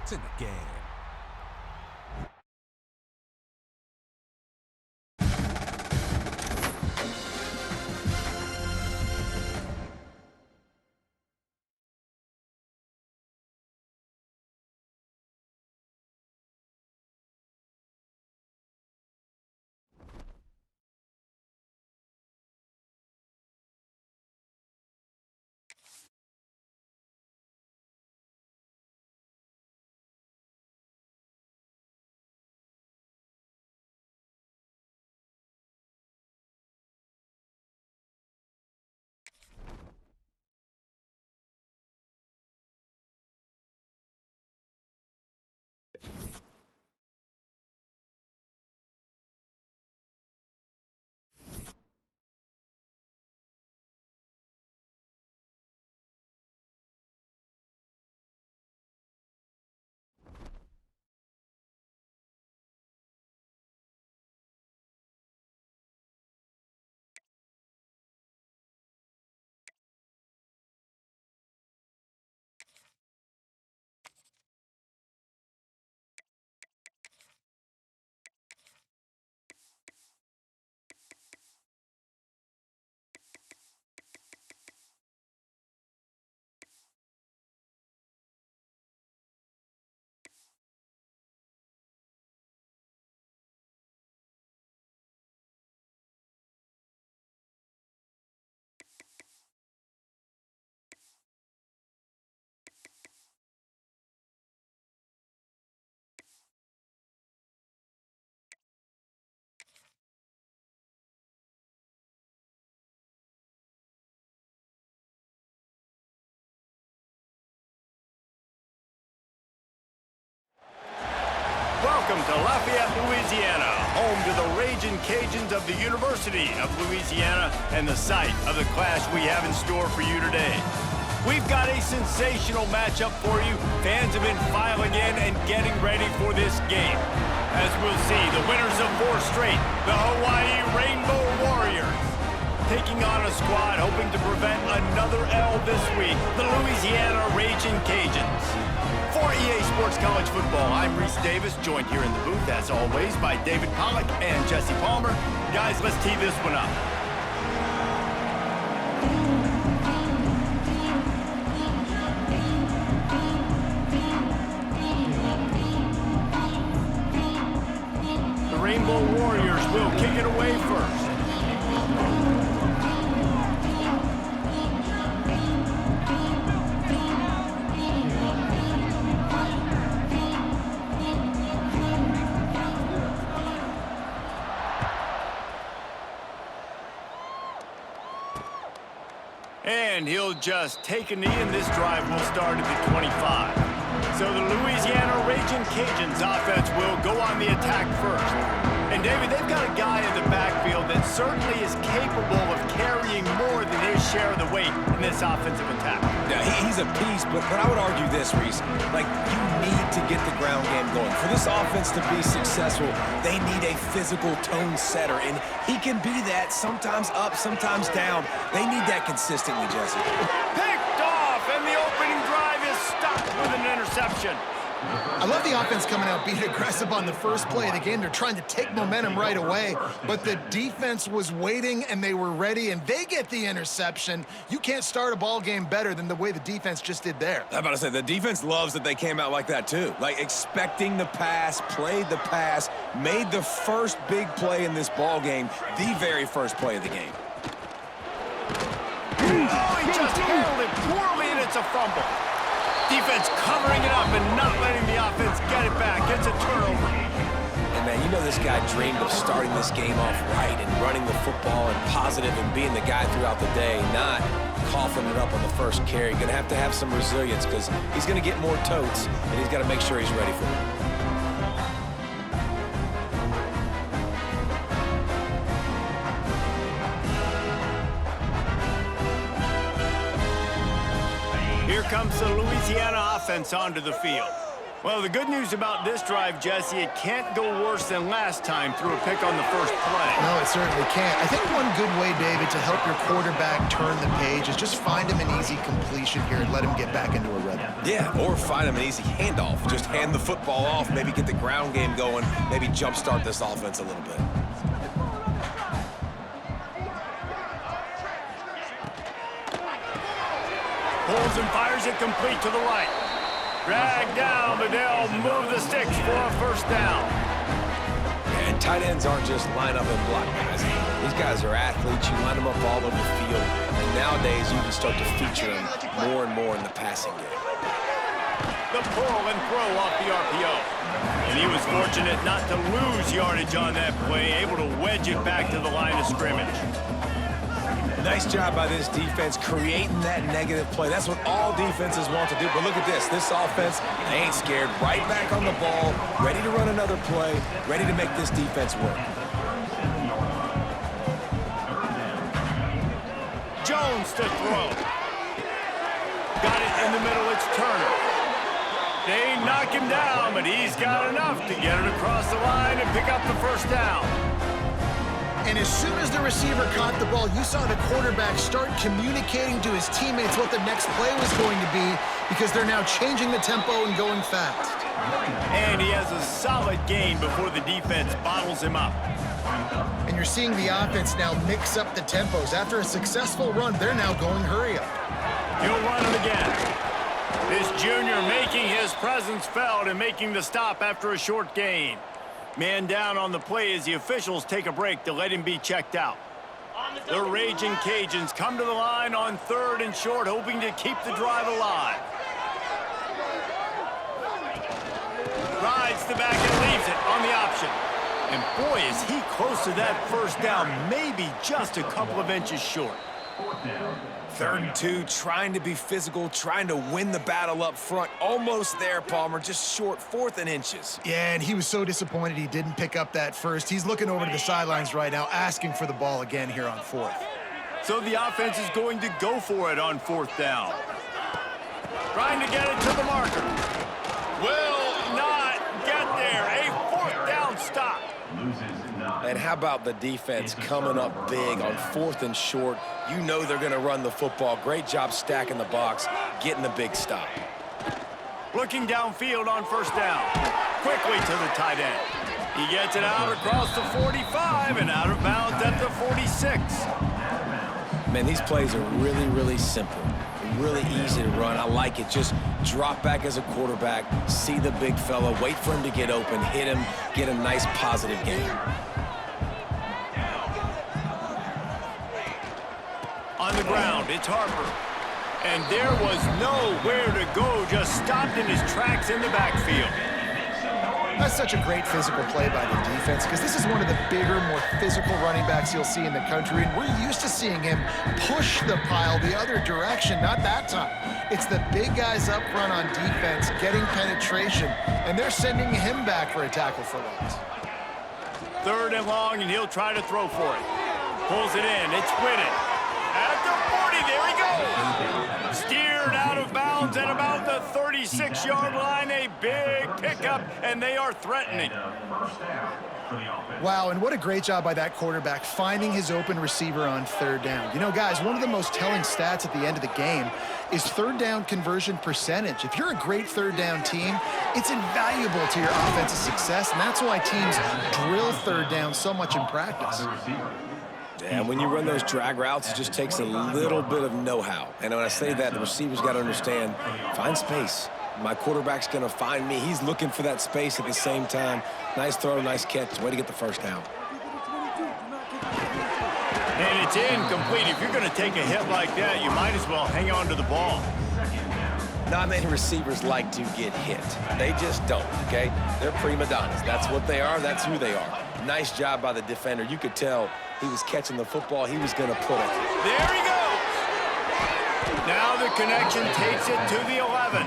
to the game. Welcome to Lafayette, Louisiana, home to the Ragin' Cajuns of the University of Louisiana and the site of the clash we have in store for you today. We've got a sensational matchup for you. Fans have been filing in and getting ready for this game. As we'll see, the winners of 4 straight, the Hawaii Rainbow Warriors, taking on a squad hoping to prevent another L this week, the Louisiana Ragin' Cajuns. For EA Sports College Football, I'm Reese Davis, joined here in the booth, as always, by David Pollack and Jesse Palmer. Guys, let's tee this one up. The Rainbow Warriors will kick it away first. And he'll just take a knee, and this drive will start at the 25. So the Louisiana Ragin' Cajuns offense will go on the attack first. And David, they've got a guy in the backfield that certainly is capable of carrying more than his share of the weight in this offensive attack. Yeah, he's a piece, but I would argue this, Reese. Like, you need to get the ground game going. For this offense to be successful, they need a physical tone setter, and he can be that, sometimes up, sometimes down. They need that consistently, Jesse. Picked off, and the opening drive is stopped with an interception. I love the offense coming out being aggressive on the first play of the game. They're trying to take momentum right away, but the defense was waiting and they were ready, and they get the interception. You can't start a ball game better than the way the defense just did there. I'm about to say, the defense loves that they came out like that too. Like, expecting the pass, played the pass, made the first big play in this ball game, the very first play of the game. Oh, he just handled it poorly, and it's a fumble. Defense covering it up and not letting the offense get it back. It's a turnover. And man, you know this guy dreamed of starting this game off right and running the football and positive and being the guy throughout the day, not coughing it up on the first carry. Gonna have some resilience because he's gonna get more totes, and he's got to make sure he's ready for it. Here comes the Louisiana offense onto the field. Well, the good news about this drive, Jesse, it can't go worse than last time through a pick on the first play. No, it certainly can't. I think one good way, David, to help your quarterback turn the page is just find him an easy completion here and let him get back into a rhythm. Yeah, or find him an easy handoff. Just hand the football off, maybe get the ground game going, maybe jumpstart this offense a little bit. Pulls and fires it complete to the right. Drag down, but they'll move the sticks for a first down. And tight ends aren't just line up and block guys. These guys are athletes. You line them up all over the field. And nowadays, you can start to feature them more and more in the passing game. The pull and throw off the RPO. And he was fortunate not to lose yardage on that play, able to wedge it back to the line of scrimmage. Nice job by this defense creating that negative play. That's what all defenses want to do. But look at this. This offense, they ain't scared. Right back on the ball, ready to run another play, ready to make this defense work. Jones to throw. Got it in the middle. It's Turner. They knock him down, but he's got enough to get it across the line and pick up the first down. And as soon as the receiver caught the ball, you saw the quarterback start communicating to his teammates what the next play was going to be because they're now changing the tempo and going fast. And he has a solid gain before the defense bottles him up. And you're seeing the offense now mix up the tempos. After a successful run, they're now going hurry up. He'll run it again. This junior making his presence felt and making the stop after a short gain. Man down on the play as the officials take a break to let him be checked out. The Raging Cajuns come to the line on 3rd and short, hoping to keep the drive alive. Rides the back and leaves it on the option. And boy, is he close to that first down, maybe just a couple of inches short. 3rd and 2, trying to be physical, trying to win the battle up front. Almost there, Palmer, just short, 4th and inches. Yeah, and he was so disappointed he didn't pick up that first. He's looking over to the sidelines right now, asking for the ball again here on 4th. So the offense is going to go for it on 4th down. Trying to get it to the marker. Will not get there. A 4th down stop. And how about the defense coming up big on 4th and short? You know they're going to run the football. Great job stacking the box, getting the big stop. Looking downfield on 1st down. Quickly to the tight end. He gets it out across the 45 and out of bounds at the 46. Man, these plays are really, really simple. Really easy to run. I like it. Just drop back as a quarterback, see the big fella, wait for him to get open, hit him, get a nice positive game. On the ground, it's Harper. And there was nowhere to go, just stopped in his tracks in the backfield. That's such a great physical play by the defense because this is one of the bigger, more physical running backs you'll see in the country, and we're used to seeing him push the pile the other direction. Not that time. It's the big guys up front on defense getting penetration, and they're sending him back for a tackle for loss. 3rd and long, and he'll try to throw for it. Pulls it in. It's Whitted. At the 40, there he goes. Steered out of bounds at about the 36-yard line. A big pickup, and they are threatening. Wow, and what a great job by that quarterback finding his open receiver on 3rd down. You know, guys, one of the most telling stats at the end of the game is 3rd down conversion percentage. If you're a great 3rd down team, it's invaluable to your offensive success, and that's why teams drill 3rd down so much in practice. And when you run those drag routes, it just takes a little bit of know-how. And when I say that, the receiver's got to understand, find space. My quarterback's going to find me. He's looking for that space at the same time. Nice throw, nice catch. Way to get the first down. And it's incomplete. If you're going to take a hit like that, you might as well hang on to the ball. Not many receivers like to get hit. They just don't, okay? They're prima donnas. That's what they are. That's who they are. Nice job by the defender. You could tell he was catching the football. He was going to put it. There he goes. Now the connection takes it to the 11.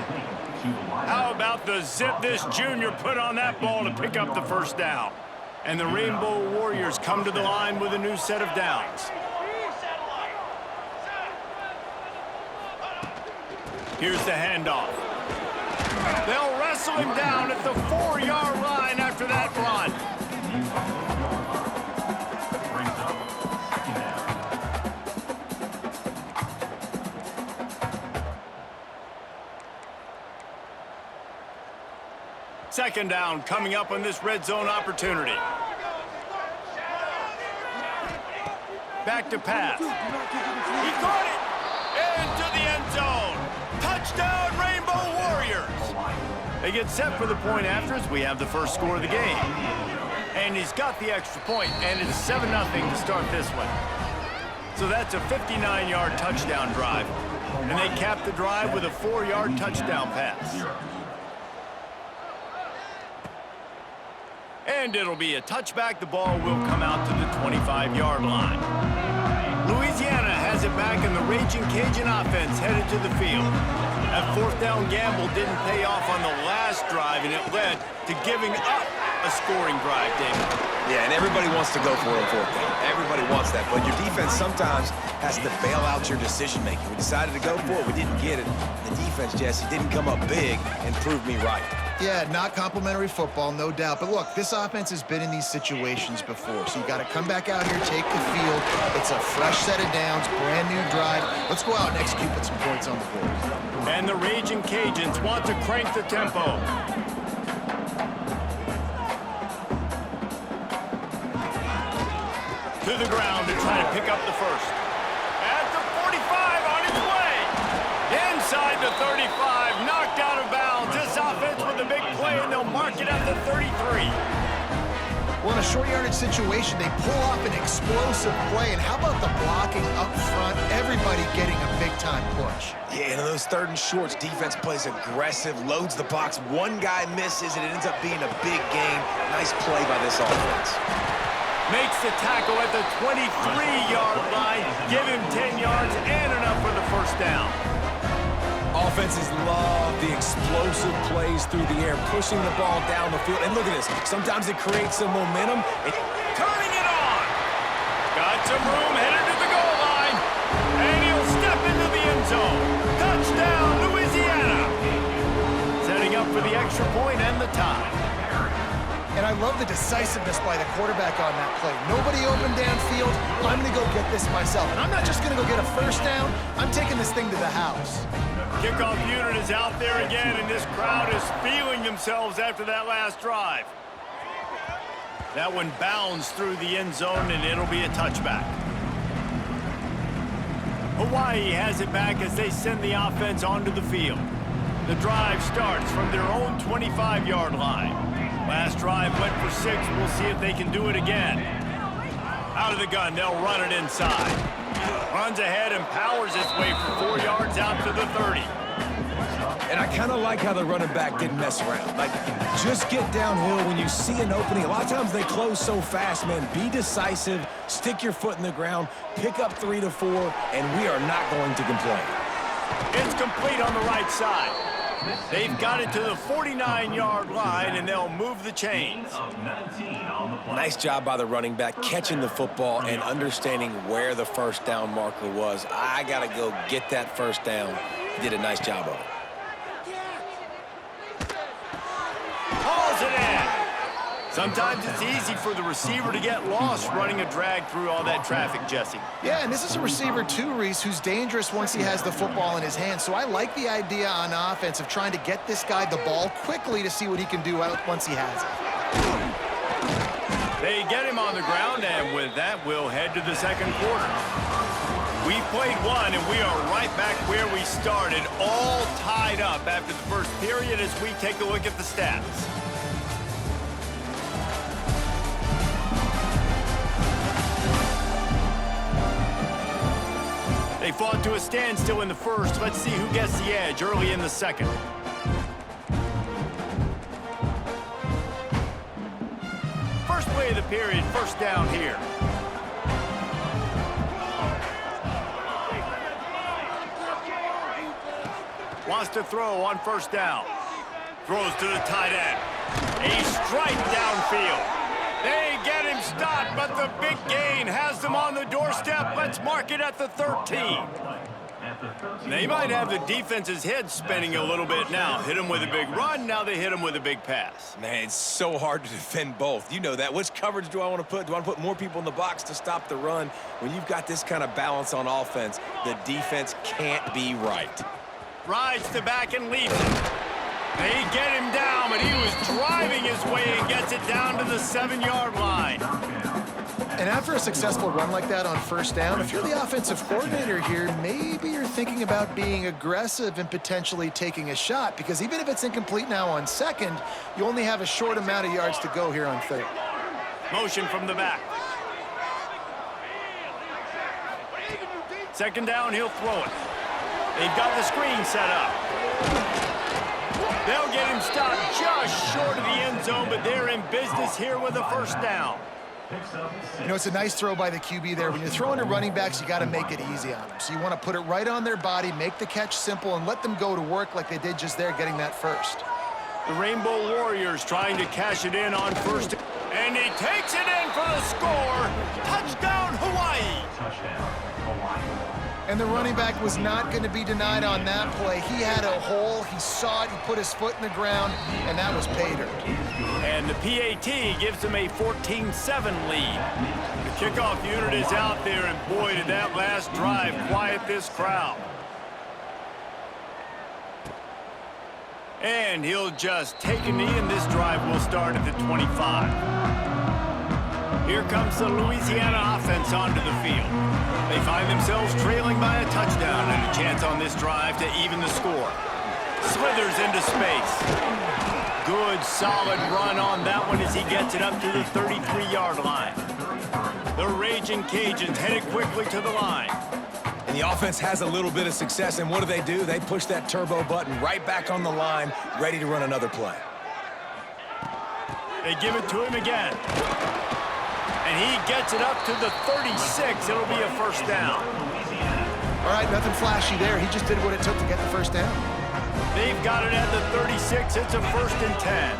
How about the zip this junior put on that ball to pick up the first down? And the Rainbow Warriors come to the line with a new set of downs. Here's the handoff. They'll wrestle him down at the 4-yard line after that run. Second down coming up on this red zone opportunity. Back to pass. He caught it into the end zone. Touchdown, Rainbow Warriors. They get set for the point after as we have the first score of the game. And he's got the extra point, and it's 7-0 to start this one. So that's a 59-yard touchdown drive. And they cap the drive with a 4-yard touchdown pass. And it'll be a touchback. The ball will come out to the 25-yard line. Louisiana has it back, and the Raging Cajun offense headed to the field. That fourth down gamble didn't pay off on the last drive, and it led to giving up a scoring drive, David. Yeah, and everybody wants to go for it on fourth down. Everybody wants that, but your defense sometimes has to bail out your decision-making. We decided to go for it. We didn't get it. The defense, Jesse, didn't come up big and prove me right. Yeah, not complimentary football, no doubt. But look, this offense has been in these situations before, so you got to come back out here, take the field. It's a fresh set of downs, brand new drive. Let's go out and execute, put some points on the board. And the Raging Cajuns want to crank the tempo. To the ground to try to pick up the first. At the 45 on its way. Inside the 35, knocked out of bounds. This offense with a big play, and they'll mark it at the 33. Well, in a short yardage situation, they pull off an explosive play. And how about the blocking up front? Everybody getting a big-time push. Yeah, and in those third and shorts, defense plays aggressive, loads the box. One guy misses, and it ends up being a big gain. Nice play by this offense. Makes the tackle at the 23-yard line. Give him 10 yards and enough for the first down. Offenses love the explosive plays through the air, pushing the ball down the field. And look at this. Sometimes it creates some momentum. Turning it on. Got some room, headed to the goal line. And he'll step into the end zone. Touchdown, Louisiana. Setting up for the extra point and the tie. And I love the decisiveness by the quarterback on that play. Nobody open downfield. I'm going to go get this myself. And I'm not just going to go get a first down. I'm taking this thing to the house. Kickoff unit is out there again, and this crowd is feeling themselves after that last drive. That one bounds through the end zone, and it'll be a touchback. Hawaii has it back as they send the offense onto the field. The drive starts from their own 25-yard line. Last drive went for 6. We'll see if they can do it again. Out of the gun, they'll run it inside. Runs ahead and powers his way for 4 yards out to the 30. And I kind of like how the running back didn't mess around. Like, just get downhill when you see an opening. A lot of times they close so fast, man. Be decisive, stick your foot in the ground, pick up 3 to 4, and we are not going to complain. It's complete on the right side. They've got it to the 49-yard line, and they'll move the chains. Nice job by the running back, catching the football and understanding where the first down marker was. I got to go get that first down. He did a nice job of it. Hauls it in. Sometimes it's easy for the receiver to get lost running a drag through all that traffic, Jesse. Yeah, and this is a receiver too, Reese, who's dangerous once he has the football in his hands. So I like the idea on offense of trying to get this guy the ball quickly to see what he can do once he has it. They get him on the ground, and with that, we'll head to the second quarter. We've played one, and we are right back where we started, all tied up after the first period as we take a look at the stats. They fought to a standstill in the first. Let's see who gets the edge early in the second. First play of the period, first down here. Wants to throw on first down. Throws to the tight end. A strike downfield. They get him stopped, but the big gain has them on the doorstep. Let's mark it at the 13. They might have the defense's head spinning a little bit now. Hit them with a big run, now they hit them with a big pass. Man, it's so hard to defend both. You know that. Which coverage do I want to put? Do I want to put more people in the box to stop the run? When you've got this kind of balance on offense, the defense can't be right. Rides to back and leaves it. They get him down, but he was driving his way and gets it down to the 7-yard line. And after a successful run like that on first down, if you're the offensive coordinator here, maybe you're thinking about being aggressive and potentially taking a shot, because even if it's incomplete now on second, you only have a short amount of yards to go here on third. Motion from the back. Second down, he'll throw it. They've got the screen set up. They'll get him stopped just short of the end zone, but they're in business here with a first down. You know, it's a nice throw by the QB there. When you're throwing to running backs, you got to make it easy on them. So you want to put it right on their body, make the catch simple, and let them go to work like they did just there, getting that first. The Rainbow Warriors trying to cash it in on first. And he takes it in for the score. Touchdown, Hawaii. And the running back was not going to be denied on that play. He had a hole, he saw it, he put his foot in the ground, and that was pay dirt. And the PAT gives them a 14-7 lead. The kickoff unit is out there, and boy, did that last drive quiet this crowd. And he'll just take a knee, and this drive will start at the 25. Here comes the Louisiana offense onto the field. They find themselves trailing by a touchdown and a chance on this drive to even the score. Slithers into space. Good, solid run on that one as he gets it up to the 33-yard line. The Raging Cajuns headed quickly to the line. And the offense has a little bit of success, and what do? They push that turbo button right back on the line, ready to run another play. They give it to him again. And he gets it up to the 36. It'll be a first down. All right, nothing flashy there. He just did what it took to get the first down. They've got it at the 36. It's a 1st and 10.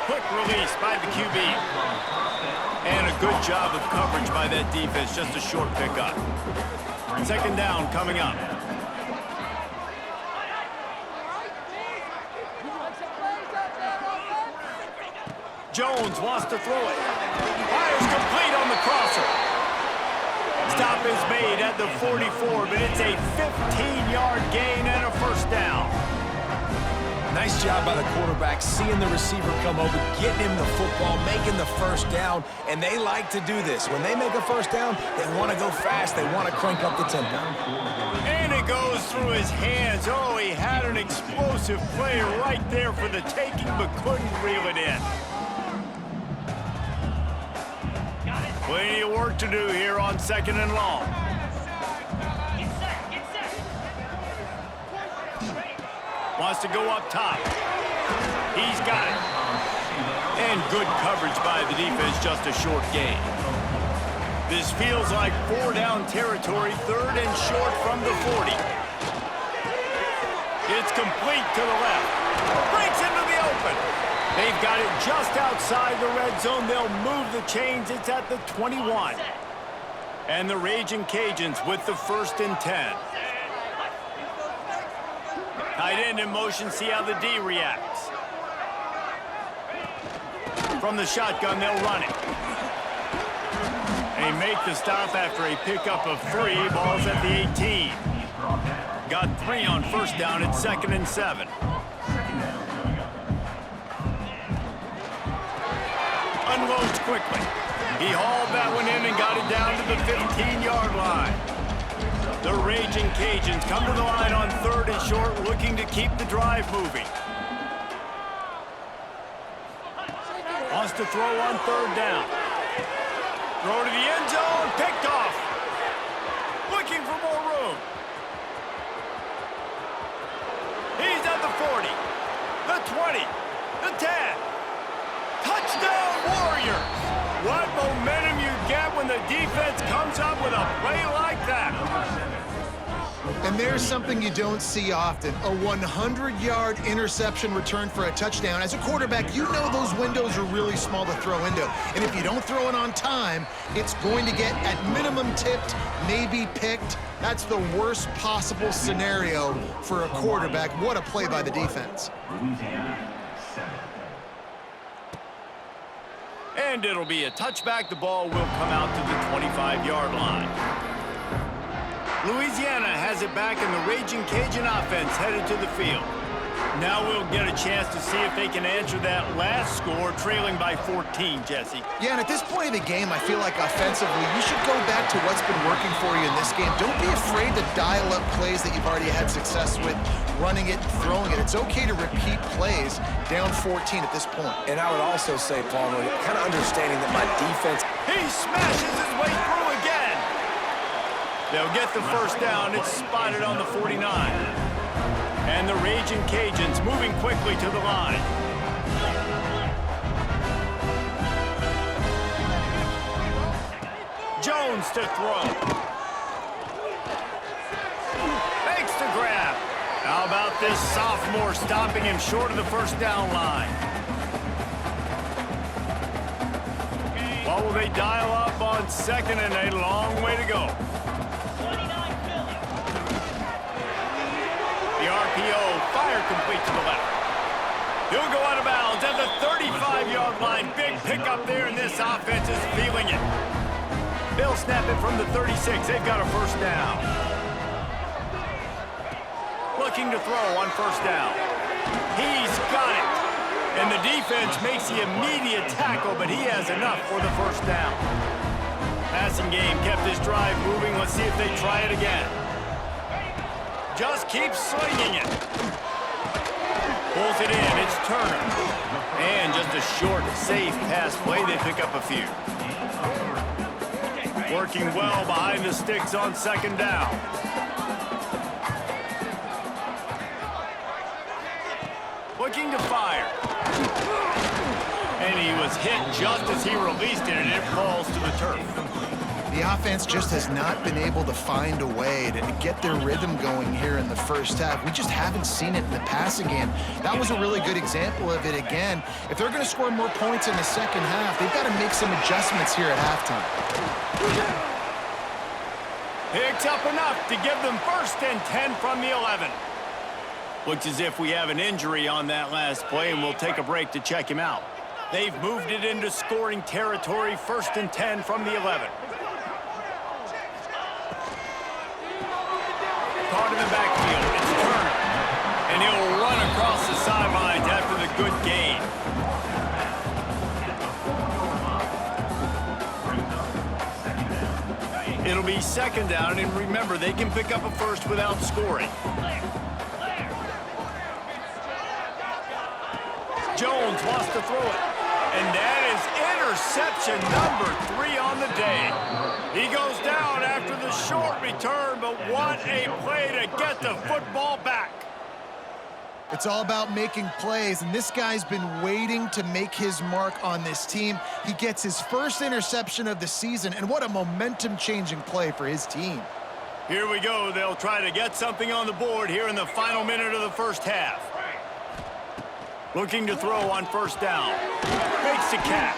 Quick release by the QB. And a good job of coverage by that defense. Just a short pickup. Second down coming up. Jones wants to throw it. Fires complete on the crosser. Stop is made at the 44, but it's a 15-yard gain and a first down. Nice job by the quarterback, seeing the receiver come over, getting him the football, making the first down, and they like to do this. When they make a first down, they want to go fast. They want to crank up the tempo. And it goes through his hands. Oh, he had an explosive play right there for the taking, but couldn't reel it in. Plenty of work to do here on 2nd and long. Wants to go up top. He's got it. And good coverage by the defense, just a short gain. This feels like 4-down territory, 3rd and short from the 40. It's complete to the left. Breaks into the open. They've got it just outside the red zone. They'll move the chains. It's at the 21. And the Raging Cajuns with the 1st and 10. Tight end in motion. See how the D reacts. From the shotgun, they'll run it. They make the stop after a pickup of 3. Ball's at the 18. Got 3 on first down. It's 2nd and 7. Unloads quickly. He hauled that one in and got it down to the 15-yard line. The Raging Cajuns come to the line on 3rd and short, looking to keep the drive moving. Wants to throw on 3rd down. Throw to the end zone, picked off. Looking for more room. He's at the 40, the 20, the 10. Touchdown, Warriors! What momentum you get when the defense comes up with a play like that. And there's something you don't see often, a 100-yard interception return for a touchdown. As a quarterback, you know those windows are really small to throw into. And if you don't throw it on time, it's going to get at minimum tipped, maybe picked. That's the worst possible scenario for a quarterback. What a play by the defense. And it'll be a touchback. The ball will come out to the 25-yard line. Louisiana has it back, and the Raging Cajun offense headed to the field. Now we'll get a chance to see if they can answer that last score, trailing by 14, Jesse. Yeah, and at this point of the game, I feel like offensively, you should go back to what's been working for you in this game. Don't be afraid to dial up plays that you've already had success with, running it, throwing it. It's okay to repeat plays down 14 at this point. And I would also say, Palmer, kind of understanding that my defense... He smashes his way through again. They'll get the first down. It's spotted on the 49. And the Raging Cajuns moving quickly to the line. Jones to throw. Makes the grab. How about this sophomore stopping him short of the first down line? What will they dial up on second and a long way to go? The RPO, fire complete to the left. He'll go out of bounds at the 35-yard line. Big pickup there, and this offense is feeling it. They'll snap it from the 36. They've got a first down. Looking to throw on first down. He's got it. And the defense makes the immediate tackle, but he has enough for the first down. Passing game kept this drive moving. Let's see if they try it again. Just keeps slinging it. Pulls it in. It's Turner. And just a short, safe pass play. They pick up a few. Working well behind the sticks on second down. Looking to fire. And he was hit just as he released it, and it falls to the turf. The offense just has not been able to find a way to get their rhythm going here in the first half. We just haven't seen it in the passing game. That was a really good example of it again. If they're going to score more points in the second half, they've got to make some adjustments here at halftime. Picks up enough to give them first and 10 from the 11. Looks as if we have an injury on that last play, and we'll take a break to check him out. They've moved it into scoring territory, first and 10 from the 11. Caught in the backfield, it's Turner. And he'll run across the sidelines after the good gain. It'll be second down, and remember, they can pick up a first without scoring. Jones wants to throw it. And that is interception number 3 on the day. He goes down after the short return, but what a play to get the football back. It's all about making plays, and this guy's been waiting to make his mark on this team. He gets his first interception of the season, and what a momentum-changing play for his team. Here we go. They'll try to get something on the board here in the final minute of the first half. Looking to throw on first down. Makes the catch.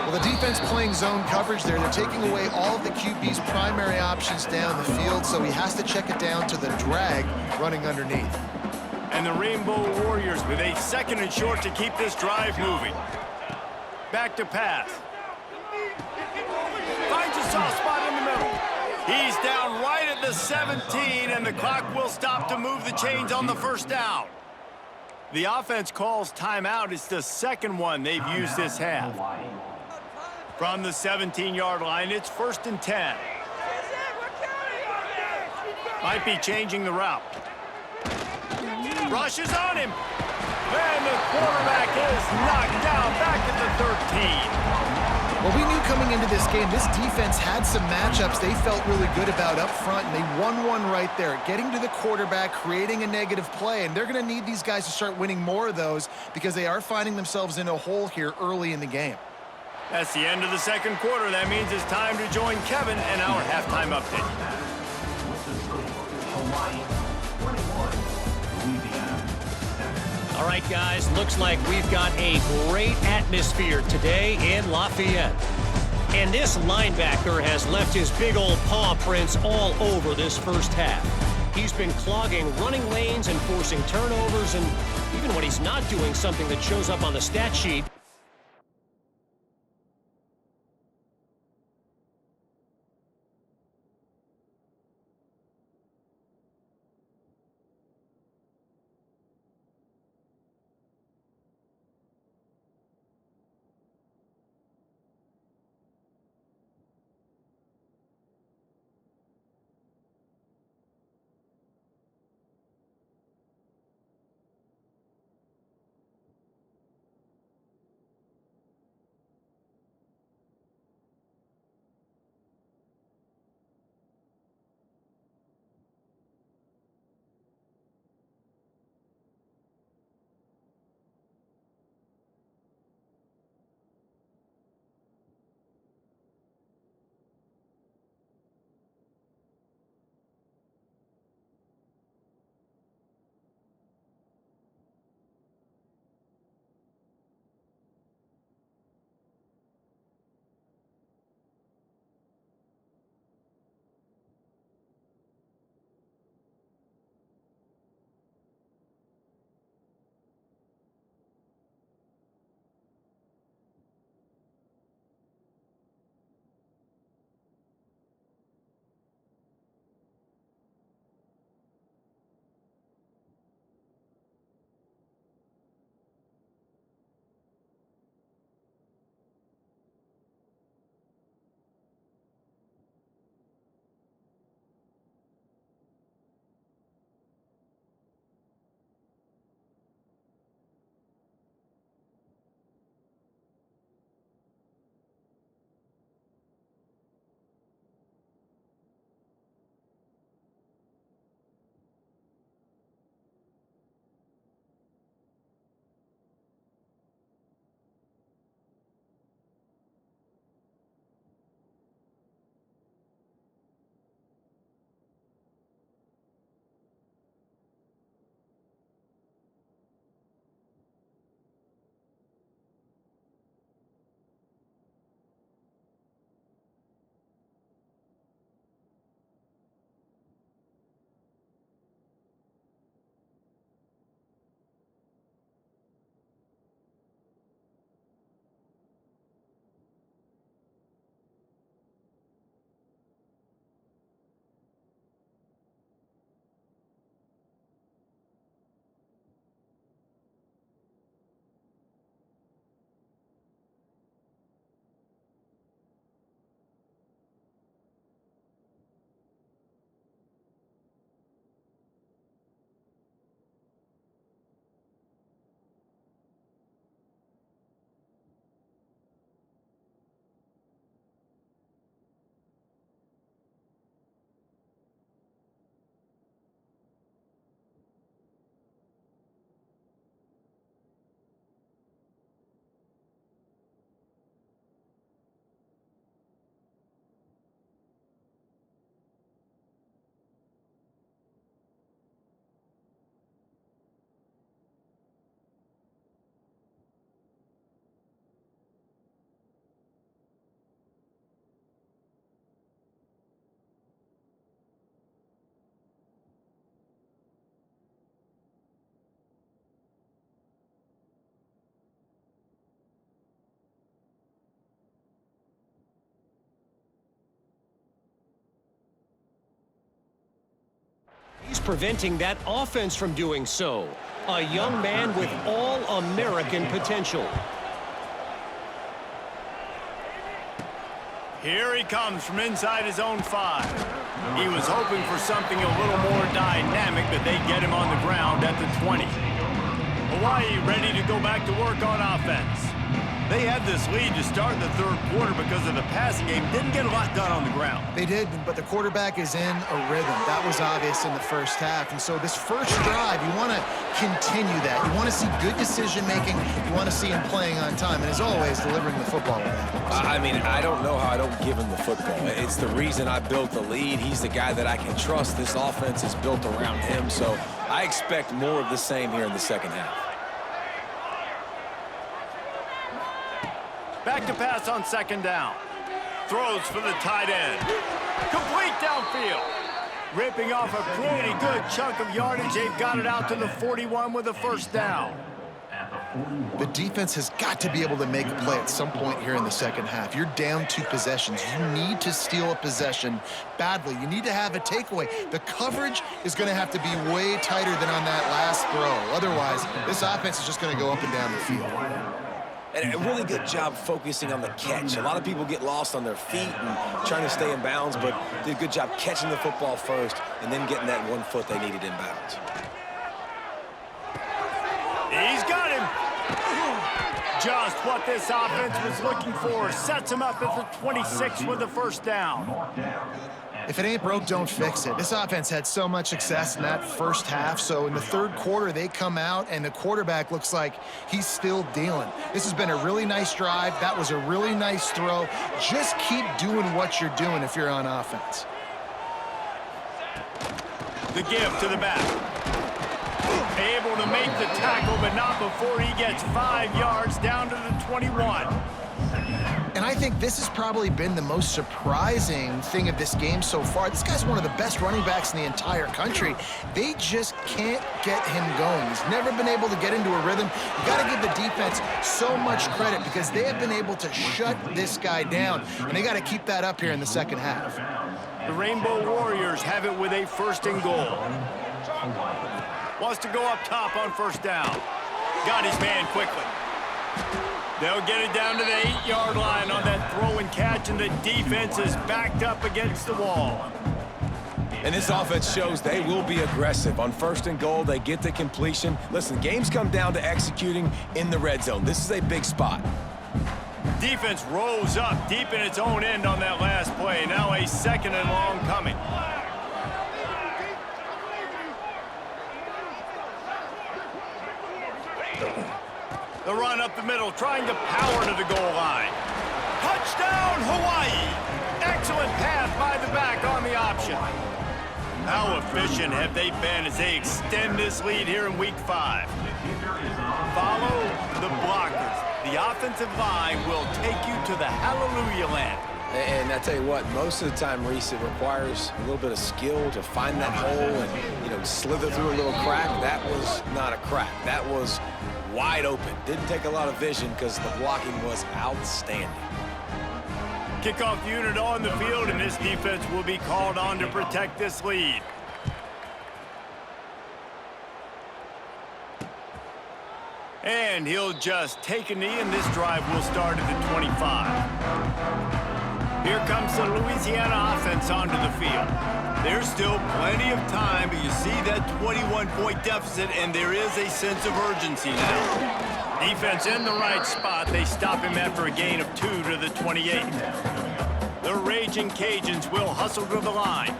Well, the defense playing zone coverage there. They're taking away all of the QB's primary options down the field, so he has to check it down to the drag running underneath. And the Rainbow Warriors with a second and short to keep this drive moving. Back to pass. Finds a soft spot in the middle. He's down right at the 17, and the clock will stop to move the chains on the first down. The offense calls timeout. It's the second one they've used this half. From the 17-yard line, it's first and 10. Might be changing the route. Rushes on him. And the quarterback is knocked down back at the 13. Well, we knew coming into this game, this defense had some matchups they felt really good about up front, and they won one right there, getting to the quarterback, creating a negative play, and they're going to need these guys to start winning more of those because they are finding themselves in a hole here early in the game. That's the end of the second quarter. That means it's time to join Kevin and our halftime update. All right, guys, looks like we've got a great atmosphere today in Lafayette. And this linebacker has left his big old paw prints all over this first half. He's been clogging running lanes and forcing turnovers, and even when he's not doing something that shows up on the stat sheet, he's preventing that offense from doing so. A young man with all-American potential. Here he comes from inside his own 5. He was hoping for something a little more dynamic, but they get him on the ground at the 20. Hawaii ready to go back to work on offense. They had this lead to start the third quarter because of the passing game. Didn't get a lot done on the ground. They did, but the quarterback is in a rhythm. That was obvious in the first half. And so this first drive, you want to continue that. You want to see good decision-making. You want to see him playing on time. And as always, delivering the football. I mean, I don't know how I don't give him the football. It's the reason I built the lead. He's the guy that I can trust. This offense is built around him. So I expect more of the same here in the second half. Back to pass on second down. Throws for the tight end. Complete downfield. Ripping off a pretty good chunk of yardage. They've got it out to the 41 with a first down. The defense has got to be able to make a play at some point here in the second half. You're down 2 possessions. You need to steal a possession badly. You need to have a takeaway. The coverage is going to have to be way tighter than on that last throw. Otherwise, this offense is just going to go up and down the field. And a really good job focusing on the catch. A lot of people get lost on their feet and trying to stay in bounds, but did a good job catching the football first and then getting that 1 foot they needed in bounds. He's got him. Just what this offense was looking for. Sets him up at the 26 with the first down. If it ain't broke, don't fix it. This offense had so much success in that first half, so in the third quarter, they come out, and the quarterback looks like he's still dealing. This has been a really nice drive. That was a really nice throw. Just keep doing what you're doing if you're on offense. The give to the back. Able to make the tackle, but not before he gets 5 yards down to the 21. And I think this has probably been the most surprising thing of this game so far. This guy's one of the best running backs in the entire country. They just can't get him going. He's never been able to get into a rhythm. You got to give the defense so much credit because they have been able to shut this guy down, and they got to keep that up here in the second half. The Rainbow Warriors have it with a 1st and goal. Wants to go up top on first down. Got his man quickly. They'll get it down to the 8-yard line on that throw and catch, and the defense is backed up against the wall. And this offense shows they will be aggressive. On 1st and goal, they get the completion. Listen, games come down to executing in the red zone. This is a big spot. Defense rose up deep in its own end on that last play. Now a 2nd and long coming. The run up the middle, trying to power to the goal line. Touchdown, Hawaii! Excellent pass by the back on the option. How efficient have they been as they extend this lead here in Week 5? Follow the blockers. The offensive line will take you to the hallelujah land. And I tell you what, most of the time, Reese, it requires a little bit of skill to find that hole and, you know, slither through a little crack. That was not a crack. That was wide open. Didn't take a lot of vision because the blocking was outstanding. Kickoff unit on the field, and this defense will be called on to protect this lead. And he'll just take a knee, and this drive will start at the 25. Here comes the Louisiana offense onto the field. There's still plenty of time, but you see that 21-point deficit, and there is a sense of urgency now. Defense in the right spot. They stop him after a gain of 2 to the 28. The Raging Cajuns will hustle to the line.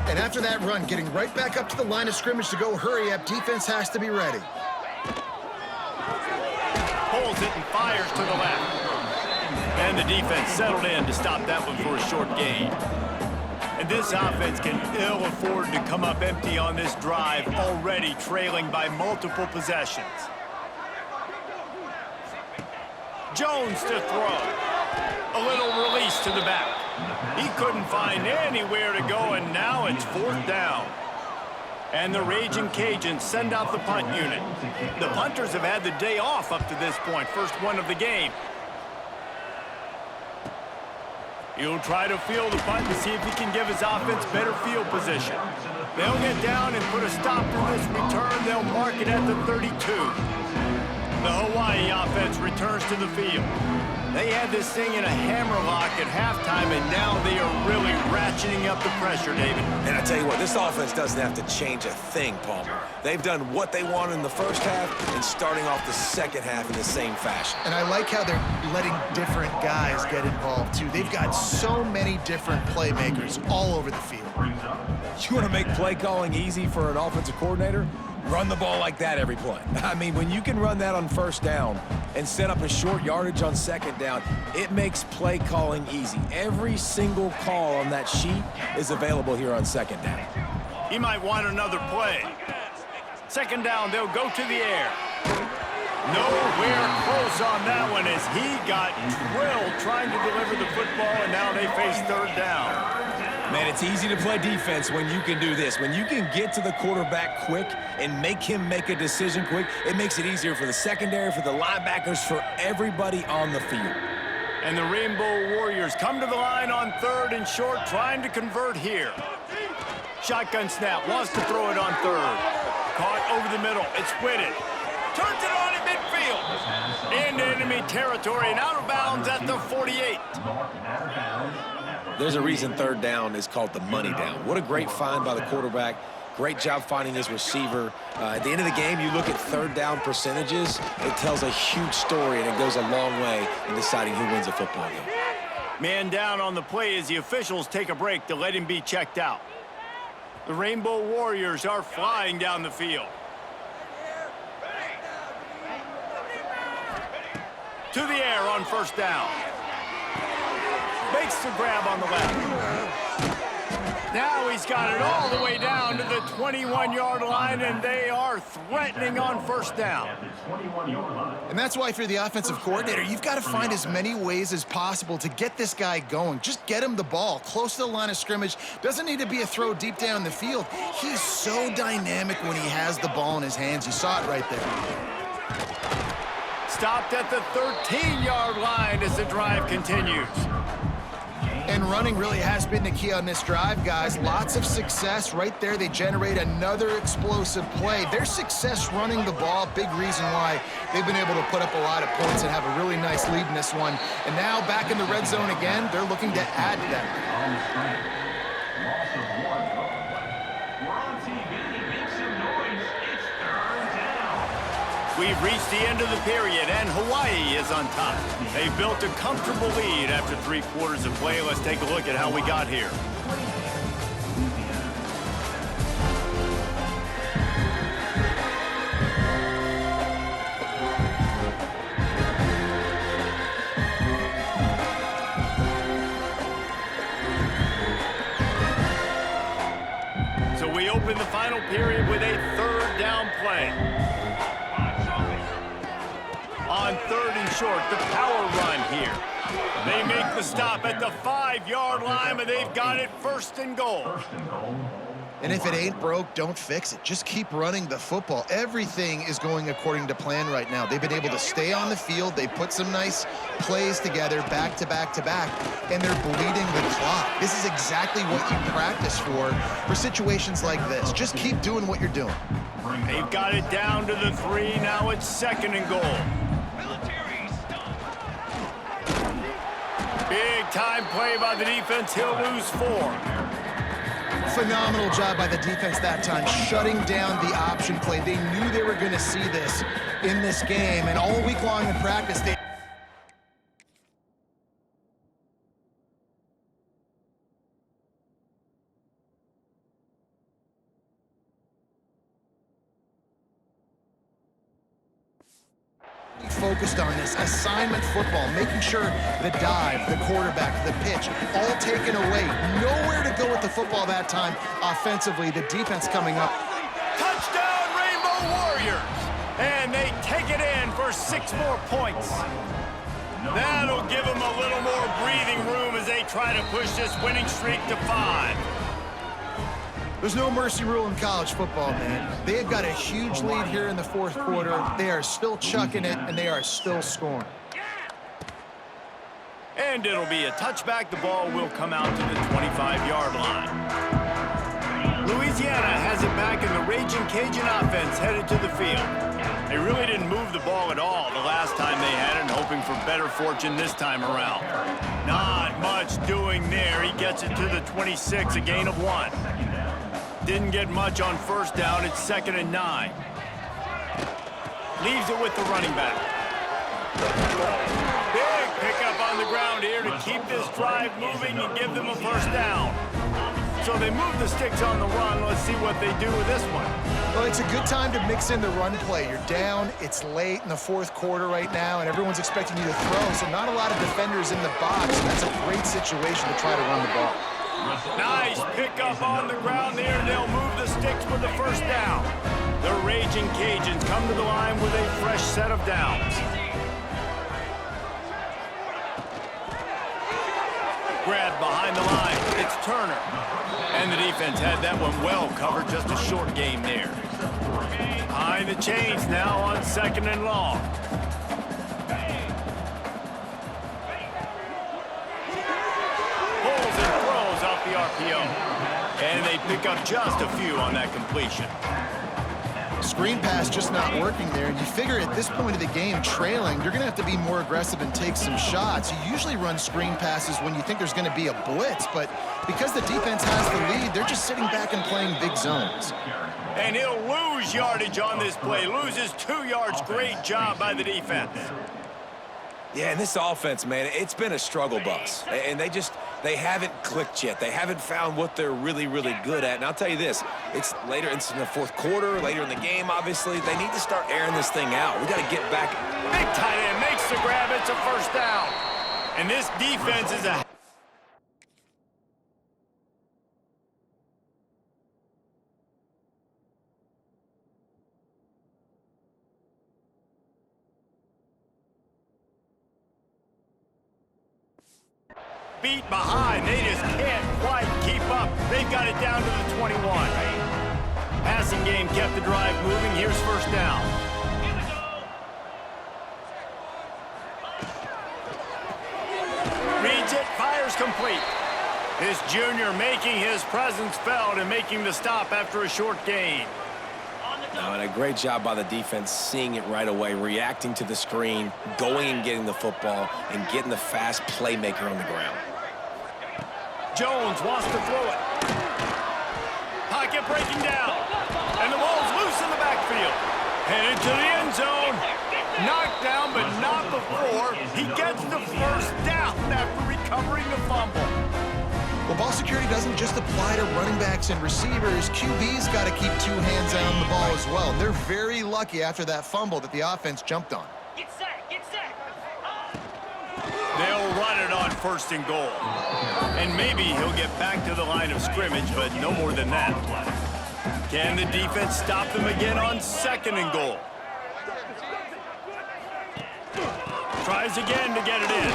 And after that run, getting right back up to the line of scrimmage to go hurry up, defense has to be ready. Pulls it and fires to the left. And the defense settled in to stop that one for a short gain. And this offense can ill afford to come up empty on this drive, already trailing by multiple possessions. Jones to throw. A little release to the back. He couldn't find anywhere to go, and now it's 4th down. And the Raging Cajuns send out the punt unit. The punters have had the day off up to this point, first one of the game. He'll try to field the punt to see if he can give his offense better field position. They'll get down and put a stop to this return. They'll mark it at the 32. The Hawaii offense returns to the field. They had this thing in a hammerlock at halftime, and now they are really ratcheting ratcheting up the pressure, David. And I tell you what, this offense doesn't have to change a thing, Palmer. They've done what they wanted in the first half and starting off the second half in the same fashion. And I like how they're letting different guys get involved, too. They've got so many different playmakers all over the field. You want to make play calling easy for an offensive coordinator? Run the ball like that every play. I mean, when you can run that on first down and set up a short yardage on second down, it makes play calling easy. Every single call on that sheet is available here on second down. He might want another play. Second down, they'll go to the air. Nowhere close on that one as he got drilled trying to deliver the football, and now they face third down. Man, it's easy to play defense when you can do this. When you can get to the quarterback quick and make him make a decision quick, it makes it easier for the secondary, for the linebackers, for everybody on the field. And the Rainbow Warriors come to the line on third and short, trying to convert here. Shotgun snap, wants to throw it on third. Caught over the middle, it's Whitted. Turns it on at midfield. Into enemy territory and out of bounds at the 48. There's a reason third down is called the money down. What a great find by the quarterback. Great job finding his receiver. At the end of the game, you look at third down percentages, it tells a huge story, and it goes a long way in deciding who wins a football game. Man down on the play as the officials take a break to let him be checked out. The Rainbow Warriors are flying down the field. To the air on first down. Makes the grab on the left. Now he's got it all the way down to the 21-yard line, and they are threatening on first down. And that's why, if you're the offensive coordinator, you've got to find as many ways as possible to get this guy going. Just get him the ball close to the line of scrimmage. Doesn't need to be a throw deep down the field. He's so dynamic when he has the ball in his hands. You saw it right there. Stopped at the 13-yard line as the drive continues. And running really has been the key on this drive, guys. Lots of success right there. They generate another explosive play. Their success running the ball, big reason why they've been able to put up a lot of points and have a really nice lead in this one. And now back in the red zone again, they're looking to add to that. We've reached the end of the period, and Hawaii is on top. They've built a comfortable lead after 3 quarters of play. Let's take a look at how we got here. So we open the final period with a third down play. On third and short, the power run here. They make the stop at the 5-yard line, but they've got it first and goal. And if it ain't broke, don't fix it. Just keep running the football. Everything is going according to plan right now. They've been able to stay on the field. They put some nice plays together back to back to back, and they're bleeding the clock. This is exactly what you practice for situations like this. Just keep doing what you're doing. They've got it down to the 3. Now it's second and goal. Big-time play by the defense. He'll lose 4. Phenomenal job by the defense that time, shutting down the option play. They knew they were going to see this in this game, and all week long in practice, they focused on this assignment football, making sure the dive, the quarterback, the pitch, all taken away. Nowhere to go with the football that time offensively. The defense coming up. Touchdown, Rainbow Warriors! And they take it in for 6 more points. That'll give them a little more breathing room as they try to push this winning streak to 5. There's no mercy rule in college football, man. They've got a huge lead here in the 4th quarter. They are still chucking it, and they are still scoring. And it'll be a touchback. The ball will come out to the 25-yard line. Louisiana has it back in the Raging Cajun offense headed to the field. They really didn't move the ball at all the last time they had it, hoping for better fortune this time around. Not much doing there. He gets it to the 26, a gain of 1. Didn't get much on first down. It's 2nd and 9. Leaves it with the running back. Big pickup on the ground here to keep this drive moving and give them a first down. So they move the sticks on the run. Let's see what they do with this one. Well, it's a good time to mix in the run play. You're down, it's late in the 4th quarter right now, and everyone's expecting you to throw, so not a lot of defenders in the box. And that's a great situation to try to run the ball. Nice pickup on the ground there. They'll move the sticks with the first down. The Raging Cajuns come to the line with a fresh set of downs. Grab behind the line. It's Turner. And the defense had that one well covered. Just a short game there. Behind the chains now on 2nd and long. Pulls and throws off the RPO. And they pick up just a few on that completion. Screen pass just not working there, and you figure at this point of the game, trailing, you're going to have to be more aggressive and take some shots. You usually run screen passes when you think there's going to be a blitz, but because the defense has the lead, they're just sitting back and playing big zones. And he'll lose yardage on this play. Loses 2 yards. Great job by the defense. Yeah, and this offense, man, it's been a struggle bus. And they haven't clicked yet. They haven't found what they're really, really good at. And I'll tell you this, it's later, it's in the 4th quarter, later in the game, obviously. They need to start airing this thing out. We got to get back. Big tight end makes the grab. It's a first down. And this defense is a... beat behind. They just can't quite keep up. They've got it down to the 21. Passing game kept the drive moving. Here's first down. Reads it, fires complete. This junior making his presence felt and making the stop after a short gain. No, and a great job by the defense seeing it right away, reacting to the screen, going and getting the football, and getting the fast playmaker on the ground. Jones wants to throw it. Pocket breaking down. And the ball's loose in the backfield. Headed to the end zone. Knocked down, but not before. He gets the first down after recovering the fumble. Well, ball security doesn't just apply to running backs and receivers. QB's got to keep 2 hands on the ball as well. They're very lucky after that fumble that the offense jumped on. Get set, get set. They'll run it on 1st and goal. And maybe he'll get back to the line of scrimmage, but no more than that. Can the defense stop them again on 2nd and goal? Tries again to get it in.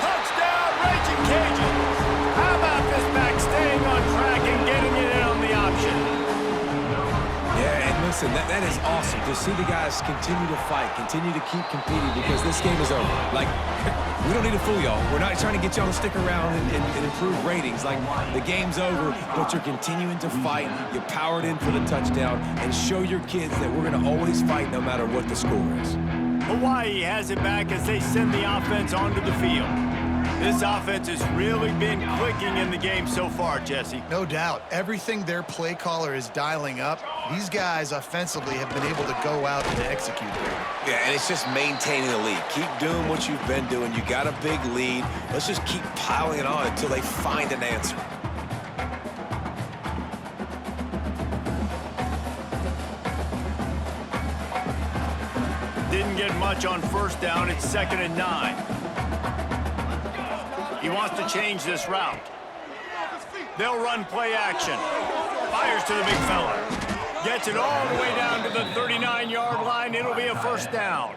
Touchdown, Raging Cajuns! How about this back staying on track and getting it in on the option? Yeah, and listen, that is awesome to see the guys continue to fight, continue to keep competing, because this game is over. Like, we don't need to fool y'all. We're not trying to get y'all to stick around and improve ratings. Like, the game's over, but you're continuing to fight. You powered in for the touchdown, and show your kids that we're going to always fight no matter what the score is. Hawaii has it back as they send the offense onto the field. This offense has really been clicking in the game so far, Jesse. No doubt. Everything their play caller is dialing up, these guys offensively have been able to go out and execute there. Yeah, and it's just maintaining the lead. Keep doing what you've been doing. You got a big lead. Let's just keep piling it on until they find an answer. Didn't get much on first down. It's 2nd and 9. He wants to change this route. They'll run play action. Fires to the big fella. Gets it all the way down to the 39-yard line. It'll be a first down.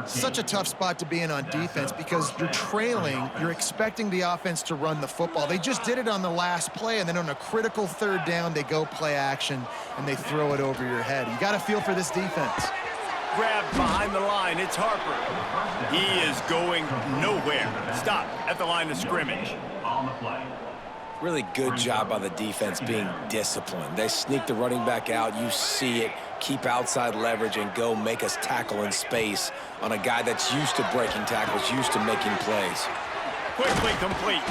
Such a tough spot to be in on defense because you're trailing, you're expecting the offense to run the football. They just did it on the last play, and then on a critical 3rd down, they go play action, and they throw it over your head. You got to feel for this defense. Grabbed behind the line. It's Harper. He is going nowhere. Stop at the line of scrimmage. Really good job by the defense being disciplined. They sneak the running back out. You see it. Keep outside leverage and go make us tackle in space on a guy that's used to breaking tackles, used to making plays. Quickly complete.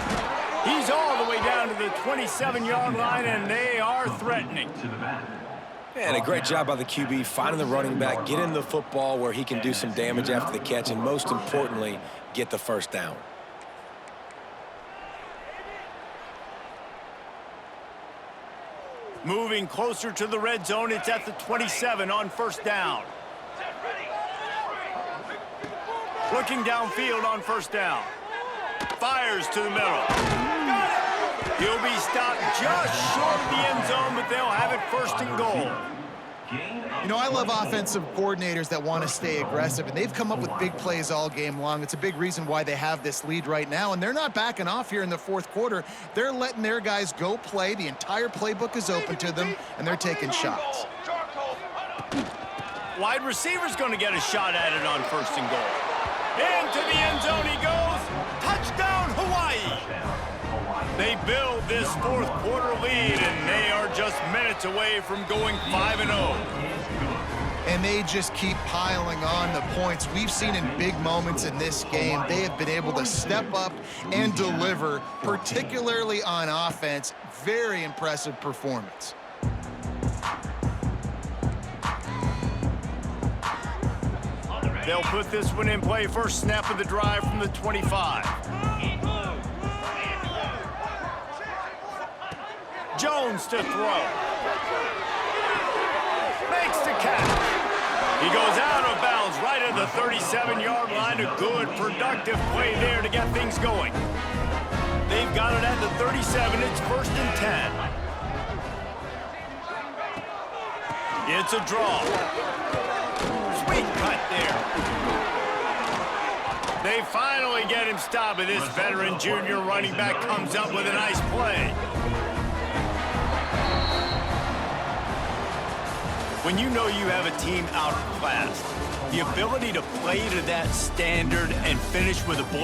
He's all the way down to the 27-yard line, and they are threatening. And a great job by the QB finding the running back, getting the football where he can do some damage after the catch, and most importantly, get the first down. Moving closer to the red zone, it's at the 27 on first down. Looking downfield on first down. Fires to the middle. He'll be stopped just short of the end zone, but they'll have it first and goal. You know, I love offensive coordinators that want to stay aggressive, and they've come up with big plays all game long. It's a big reason why they have this lead right now, and they're not backing off here in the fourth quarter. They're letting their guys go play. The entire playbook is open to them, and they're taking shots. Wide receiver's going to get a shot at it on first and goal. Into the end zone he goes. Touchdown, Hawaii. They build this fourth quarter lead, and they are just minutes away from going 5-0. And they just keep piling on the points. We've seen in big moments in this game, they have been able to step up and deliver, particularly on offense. Very impressive performance. They'll put this one in play. First snap of the drive from the 25. Jones to throw. Makes the catch. He goes out of bounds right at the 37-yard line. A good, productive play there to get things going. They've got it at the 37. It's first and 10. It's a draw. Sweet cut there. They finally get him stopped, and this veteran junior running back comes up with a nice play. When you know you have a team outclassed, the ability to play to that standard and finish with a blow